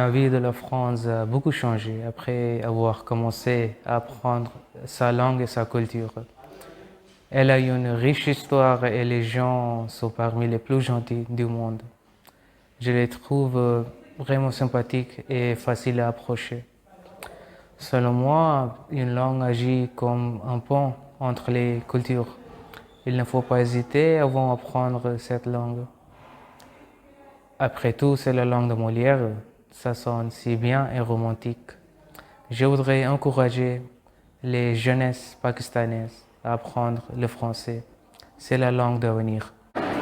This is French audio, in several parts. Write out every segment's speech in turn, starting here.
La vie de la France a beaucoup changé après avoir commencé à apprendre sa langue et sa culture. Elle a une riche histoire et les gens sont parmi les plus gentils du monde. Je les trouve vraiment sympathiques et faciles à approcher. Selon moi, une langue agit comme un pont entre les cultures. Il ne faut pas hésiter avant d'apprendre cette langue. Après tout, c'est la langue de Molière. Ça sonne si bien et romantique. Je voudrais encourager les jeunesses pakistanaises à apprendre le français. C'est la langue d'avenir.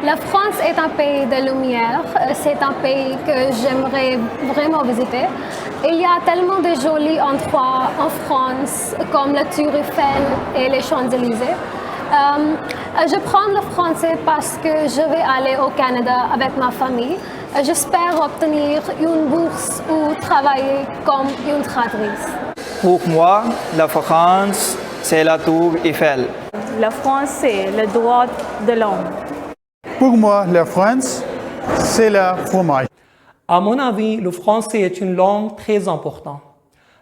La France est un pays de lumière. C'est un pays que j'aimerais vraiment visiter. Il y a tellement de jolis endroits en France, comme la Tour Eiffel et les Champs-Élysées. Je prends le français parce que je vais aller au Canada avec ma famille. J'espère obtenir une bourse ou travailler comme une traductrice. Pour moi, la France, c'est la Tour Eiffel. La France, c'est le droit de l'homme. Pour moi, la France, c'est le fromage. À mon avis, le français est une langue très importante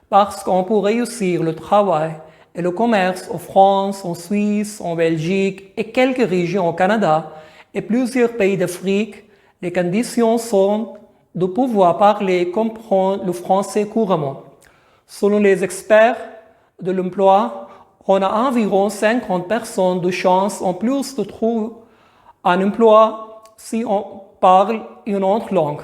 parce qu'on peut réussir le travail et le commerce en France, en Suisse, en Belgique et quelques régions au Canada et plusieurs pays d'Afrique. Les conditions sont de pouvoir parler et comprendre le français couramment. Selon les experts de l'emploi, on a environ 50 personnes de chance en plus de trouver un emploi si on parle une autre langue.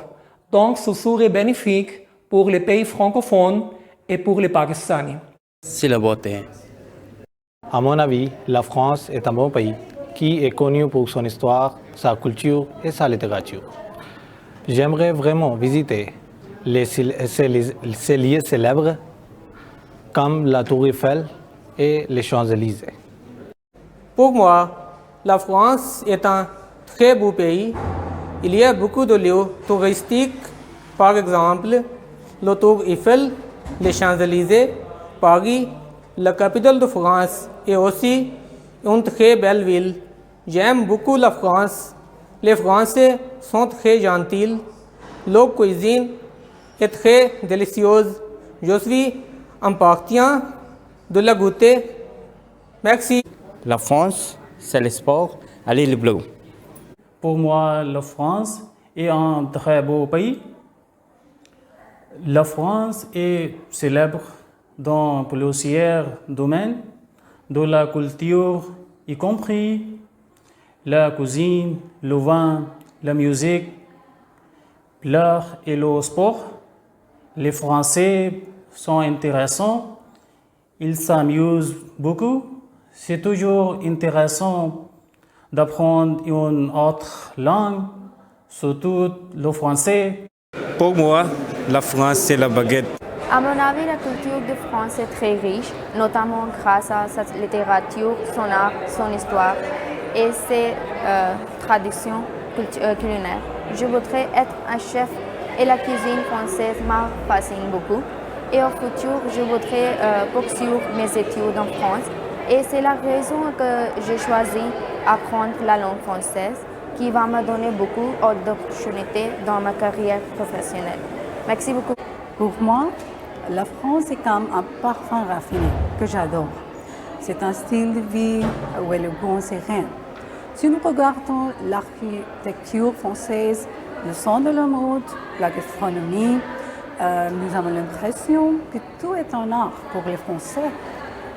Donc, ce serait bénéfique pour les pays francophones et pour les Pakistanais. C'est la beauté. À mon avis, la France est un bon pays qui est connu pour son histoire, sa culture et sa littérature. J'aimerais vraiment visiter ces lieux célèbres comme la Tour Eiffel et les Champs-Élysées. Pour moi, la France est un très beau pays. Il y a beaucoup de lieux touristiques, par exemple la Tour Eiffel, les Champs-Élysées, Paris, la capitale de France et aussi une très belle ville. J'aime beaucoup la France. Les Français sont très gentils. Leur cuisine est très délicieuse. Je suis impatient de la goûter. Merci. La France, c'est le sport à l'île bleue. Pour moi, la France est un très beau pays. La France est célèbre dans plusieurs domaines de la culture, y compris la cuisine, le vin, la musique, l'art et le sport. Les Français sont intéressants, ils s'amusent beaucoup. C'est toujours intéressant d'apprendre une autre langue, surtout le français. Pour moi, la France, c'est la baguette. À mon avis, la culture de France est très riche, notamment grâce à sa littérature, son art, son histoire et ses traditions culinaires. Je voudrais être un chef et la cuisine française me fascine beaucoup. Et au futur, je voudrais poursuivre mes études en France. Et c'est la raison que j'ai choisi d'apprendre la langue française qui va me donner beaucoup d'opportunités dans ma carrière professionnelle. Merci beaucoup. Pour moi, la France est comme un parfum raffiné que j'adore. C'est un style de vie où le bon serein. Si nous regardons l'architecture française, le son de la mode, la gastronomie, nous avons l'impression que tout est en art pour les Français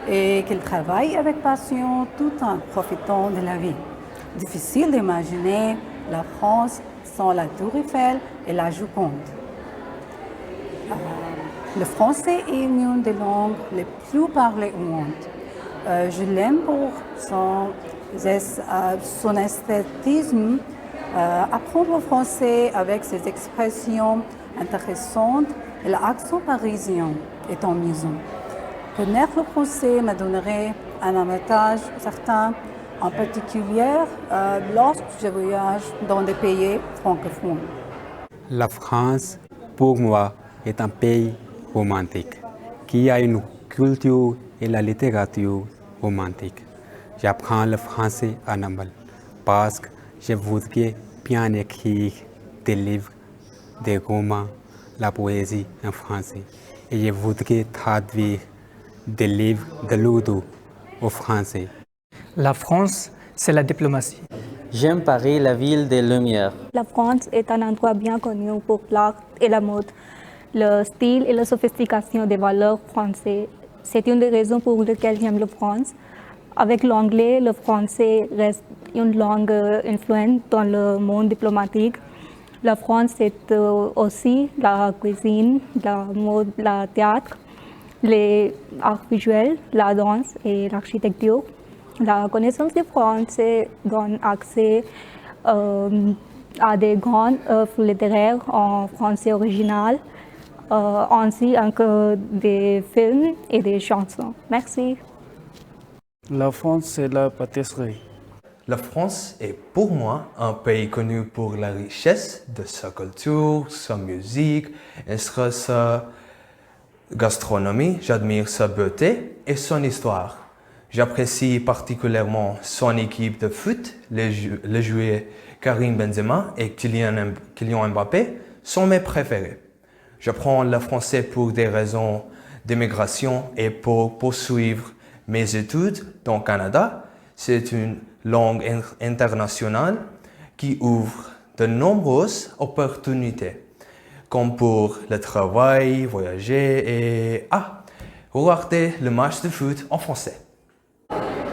et qu'ils travaillent avec passion tout en profitant de la vie. Difficile d'imaginer la France sans la Tour Eiffel et la Joconde. Le français est une des langues les plus parlées au monde. Je l'aime pour son esthétisme. Apprendre le français avec ses expressions intéressantes et l'accent parisien est amusant. Connaître le français me donnerait un avantage certain, en particulier lorsque je voyage dans des pays francophones. La France, pour moi, est un pays romantique qui a une culture et la littérature romantique. J'apprends le français à Nambal parce que je voudrais bien écrire des livres, des romans, la poésie en français et je voudrais traduire des livres de l'Oudou au français. La France, c'est la diplomatie. J'aime Paris, la ville des Lumières. La France est un endroit bien connu pour l'art et la mode. Le style et la sophistication des valeurs françaises, c'est une des raisons pour lesquelles j'aime la France. Avec l'anglais, le français reste une langue influente dans le monde diplomatique. La France, c'est aussi la cuisine, la mode, le théâtre, les arts visuels, la danse et l'architecture. La connaissance du français donne accès à des grandes œuvres littéraires en français original, ainsi que des films et des chansons. Merci. La France, c'est la pâtisserie. La France est pour moi un pays connu pour la richesse de sa culture, sa musique, ainsi sa gastronomie. J'admire sa beauté et son histoire. J'apprécie particulièrement son équipe de foot. Les joueurs Karim Benzema et Kylian Mbappé sont mes préférés. J'apprends le français pour des raisons d'immigration et pour poursuivre mes études dans le Canada. C'est une langue internationale qui ouvre de nombreuses opportunités, comme pour le travail, voyager et regarder le match de foot en français.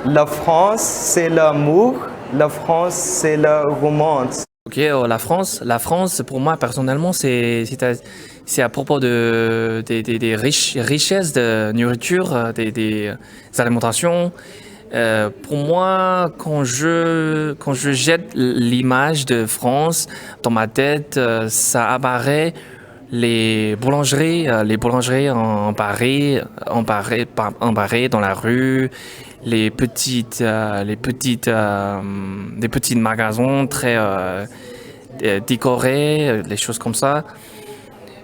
La France, c'est l'amour. La France, c'est la romance. Ok, la France, pour moi personnellement, c'est à propos des richesses de nourriture, des alimentations. Pour moi, quand je jette l'image de France dans ma tête, ça apparaît les boulangeries en Paris, dans la rue, des petits magasins très décorés, des choses comme ça.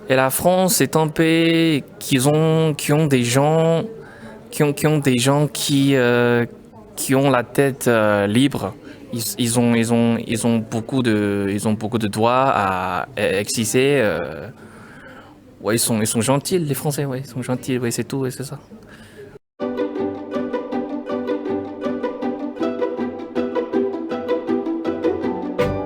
Et la France est un pays qui ont des gens qui ont la tête libre. Ils ont beaucoup de droits à exercer. Ouais, ils sont gentils, les Français, ouais, ils sont gentils, ouais, c'est tout, ouais, c'est ça.